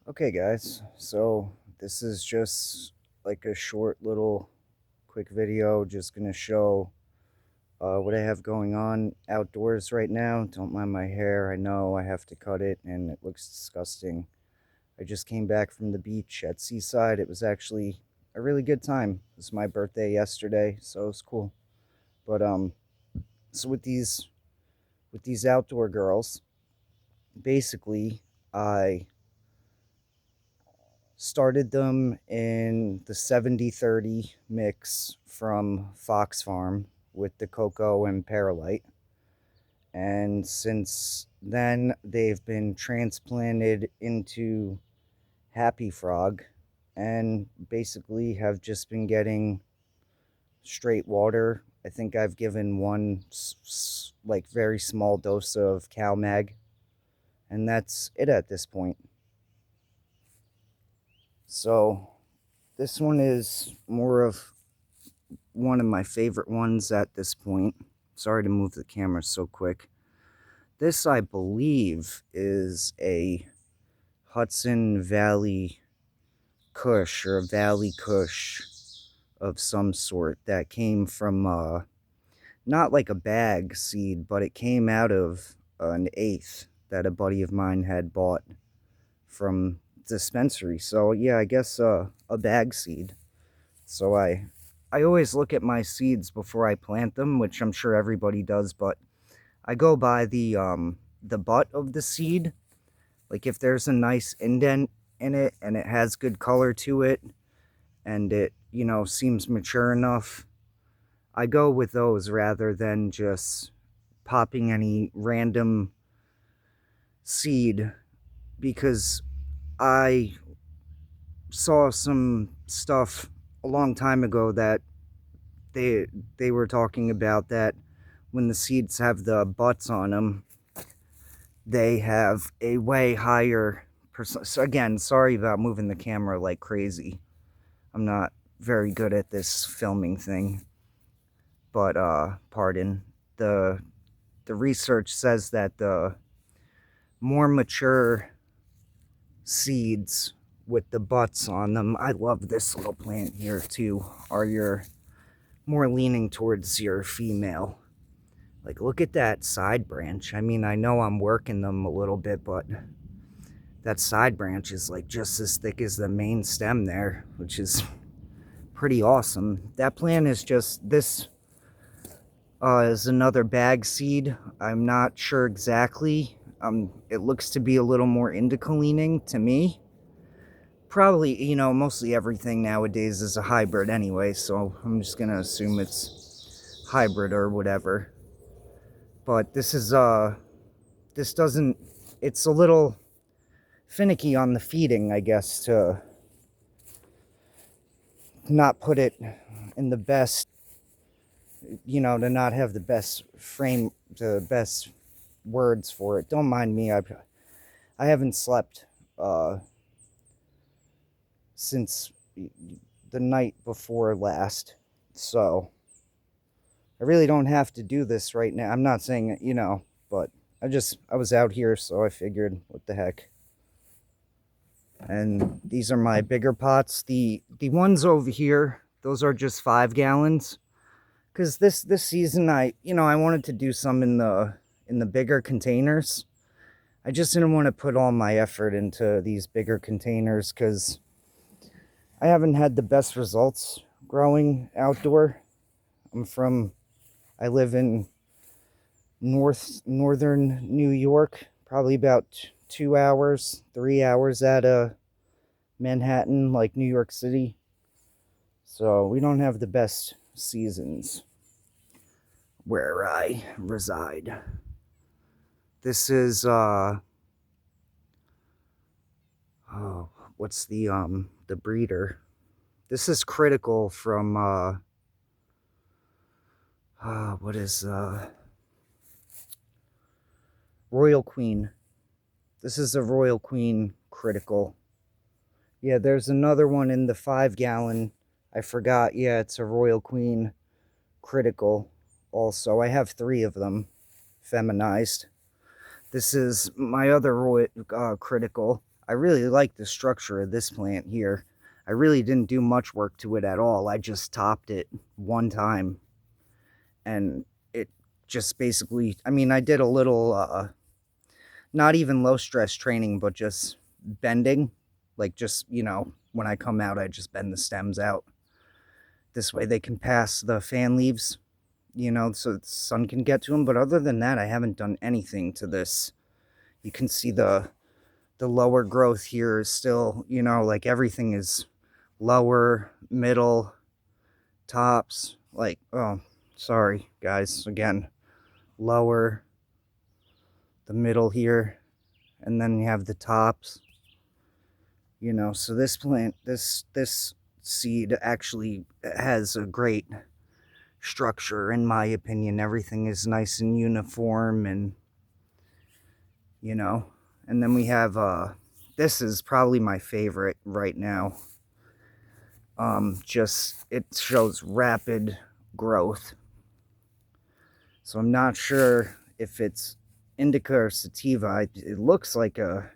Okay, guys, so this is just like a short little quick video, just gonna show what I have going on outdoors right now. Don't mind my hair, I know I have to cut it and it looks disgusting. I just came back from the beach at Seaside. It was actually a really good time. It was my birthday yesterday, so it was cool. But so with these outdoor girls, basically I started them in the 70-30 mix from Fox Farm with the cocoa and perlite. And since then, they've been transplanted into Happy Frog and basically have just been getting straight water. I think I've given one like very small dose of CalMag, and that's it at this point. So this one is more of one of my favorite ones at this point. Sorry to move the camera so quick. This, I believe, is a Hudson Valley Kush or a Valley Kush of some sort that came from not like a bag seed, but it came out of an eighth that a buddy of mine had bought from dispensary. So yeah, I guess a bag seed. So I always look at my seeds before I plant them, which I'm sure everybody does, but I go by the butt of the seed. Like if there's a nice indent in it and it has good color to it and it, seems mature enough, I go with those rather than just popping any random seed because I saw some stuff a long time ago that they they were talking about that when the seeds have the butts on them, they have a way higher percent. So again, sorry about moving the camera like crazy. I'm not very good at this filming thing, but pardon. The the research says that the more mature seeds with the butts on them, I love this little plant here too, are your more leaning towards your female. Like, look at that side branch. I mean, I know I'm working them a little bit, but that side branch is like just as thick as the main stem there, which is pretty awesome. That plant is just this is another bag seed. I'm not sure exactly. It looks to be a little more indica leaning to me. Probably, mostly everything nowadays is a hybrid anyway, so I'm just gonna assume it's hybrid or whatever. But this doesn't, it's a little finicky on the feeding, I guess, to not put it in the best, to not have the best frame, the best words for it. Don't mind me. I haven't slept since the night before last, so I really don't have to do this right now. I'm not saying, but I was out here, so I figured, what the heck. And these are my bigger pots. The ones over here, those are just 5 gallons. Because this season, I wanted to do some in the bigger containers. I just didn't want to put all my effort into these bigger containers because I haven't had the best results growing outdoor. I live in northern New York, probably about 2 hours, 3 hours out of Manhattan, like New York City. So we don't have the best seasons where I reside. This is oh, what's the breeder? This is critical from what is Royal Queen. This is a Royal Queen critical. Yeah, there's another one in the 5 gallon. I forgot. Yeah, it's a Royal Queen critical also. I have 3 of them feminized. This is my other critical. I really like the structure of this plant here. I really didn't do much work to it at all. I just topped it one time, and it just basically, I mean, I did a little, not even low stress training, but just bending. Like, just, when I come out, I just bend the stems out. This way they can pass the fan leaves, so the sun can get to them. But other than that, I haven't done anything to this. You can see the lower growth here is still, like everything is lower, middle, tops. Like, oh, sorry, guys. Again, lower, the middle here, and then you have the tops. So this plant, this seed actually has a great structure, in my opinion. Everything is nice and uniform, and and then we have this is probably my favorite right now. Just, it shows rapid growth, so I'm not sure if it's indica or sativa. It looks like a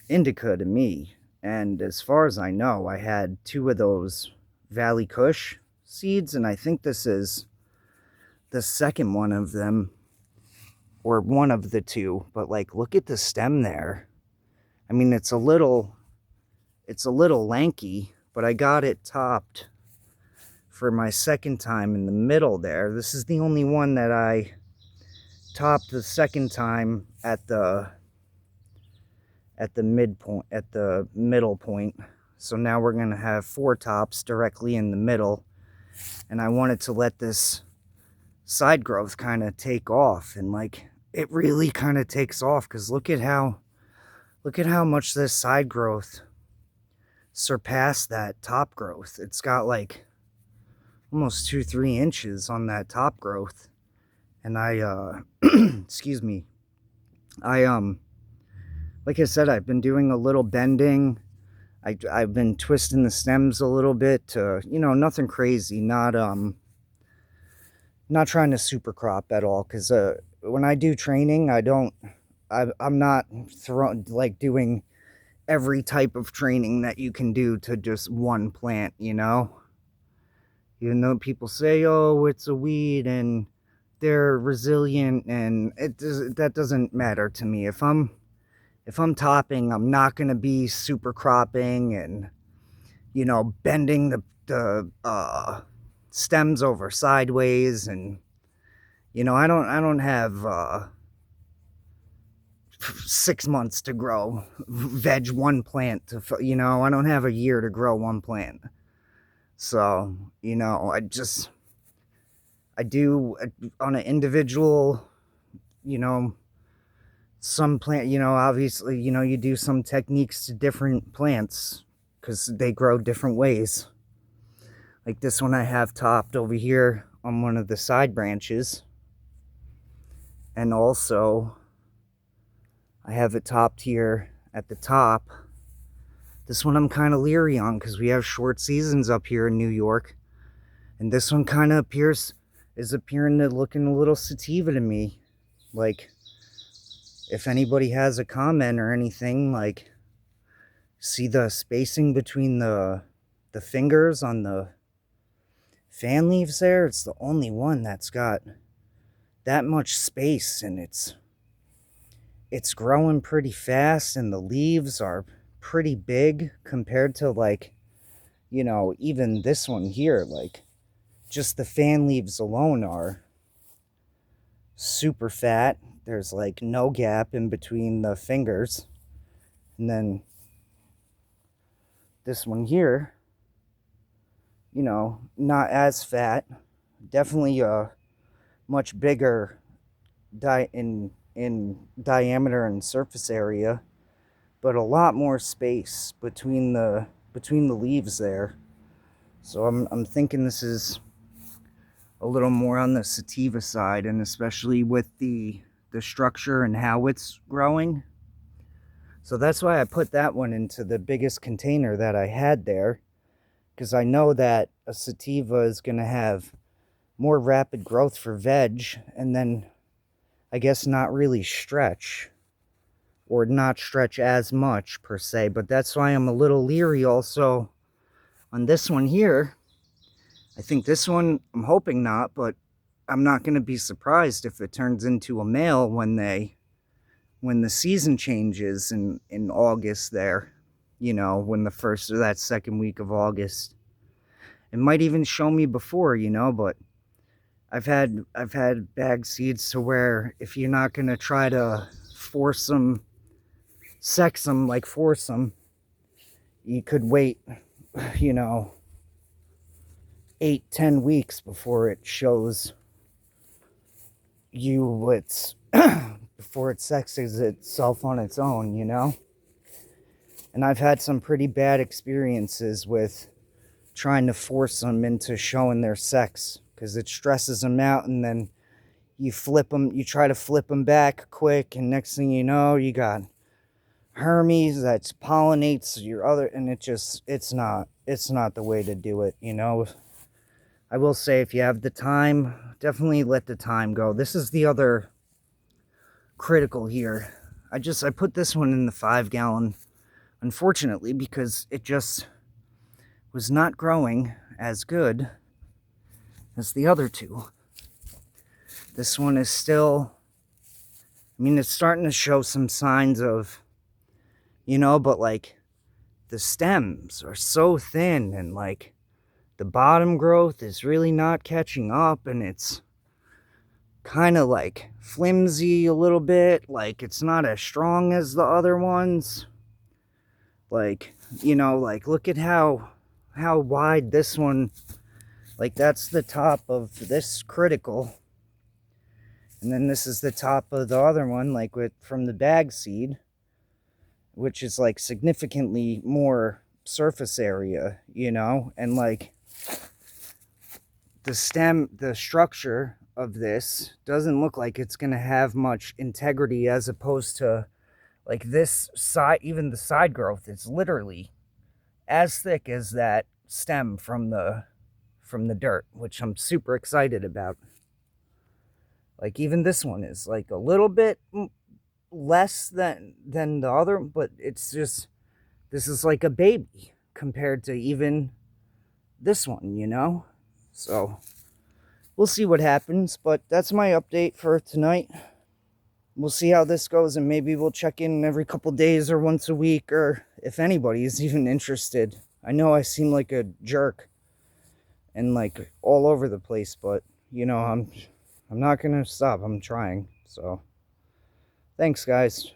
indica to me, and as far as I know, I had 2 of those Valley Kush seeds, and I think this is the second one of them, or one of the 2. But like, look at the stem there. I mean, it's a little lanky, but I got it topped for my second time in the middle there. This is the only one that I topped the second time at the midpoint, at the middle point. So now we're gonna have 4 tops directly in the middle, and I wanted to let this side growth kind of take off, and like, it really kind of takes off, because look at how much this side growth surpassed that top growth. It's got like almost 2-3 inches on that top growth. And I excuse me, I like I said, I've been doing a little bending. I've been twisting the stems a little bit to, nothing crazy, not trying to super crop at all, because when I do training, I'm not doing every type of training that you can do to just one plant. Even though people say, oh, it's a weed and they're resilient, and that doesn't matter to me. If I'm topping, I'm not going to be super cropping and bending the stems over sideways, and I don't have 6 months to grow veg one plant to, I don't have a year to grow one plant. So I do on an individual, some plant, obviously, you do some techniques to different plants because they grow different ways. Like this one I have topped over here on one of the side branches, and also I have it topped here at the top. This one I'm kind of leery on because we have short seasons up here in New York, and this one kind of is appearing to looking a little sativa to me. Like, if anybody has a comment or anything, like, see the spacing between the fingers on the fan leaves there? It's the only one that's got that much space, and it's growing pretty fast, and the leaves are pretty big compared to, like, even this one here. Like, just the fan leaves alone are super fat. There's like no gap in between the fingers. And then this one here, not as fat, definitely a much bigger in diameter and surface area, but a lot more space between the leaves there. So I'm thinking this is a little more on the sativa side, and especially with the structure and how it's growing. So that's why I put that one into the biggest container that I had there, because I know that a sativa is going to have more rapid growth for veg, and then I guess not really stretch. or not stretch as much per se. But that's why I'm a little leery also on this one here. I think this one, I'm hoping not, but I'm not going to be surprised if it turns into a male when the season changes in August there, you know, when the first or that second week of August. It might even show me before, you know, but I've had bag seeds to where if you're not going to try to force them, sex them, like force them, you could wait, you know, 8-10 weeks before it shows you what's before it sexes itself on its own, you know. And I've had some pretty bad experiences with trying to force them into showing their sex, because it stresses them out, and then you try to flip them back quick, and next thing you know, you got Hermes that pollinates your other, and it's not the way to do it, you know. I will say, if you have the time, definitely let the time go. This is the other critical here. I put this one in the 5-gallon, unfortunately, because it just was not growing as good as the other two. This one is still, I mean, it's starting to show some signs of, you know, but like the stems are so thin, and like the bottom growth is really not catching up, and it's kind of like flimsy a little bit, like it's not as strong as the other ones. Like, you know, like look at how wide this one, like that's the top of this critical, and then this is the top of the other one, like from the bag seed, which is like significantly more surface area, you know. And like the structure of this doesn't look like it's going to have much integrity, as opposed to like this side. Even the side growth is literally as thick as that stem from the dirt, which I'm super excited about. Like even this one is like a little bit less than the other, but it's just, this is like a baby compared to even this one, you know. So we'll see what happens, but that's my update for tonight. We'll see how this goes, and maybe we'll check in every couple days or once a week, or if anybody is even interested. I know I seem like a jerk and like all over the place, but you know, I'm not gonna stop. I'm trying. So thanks, guys.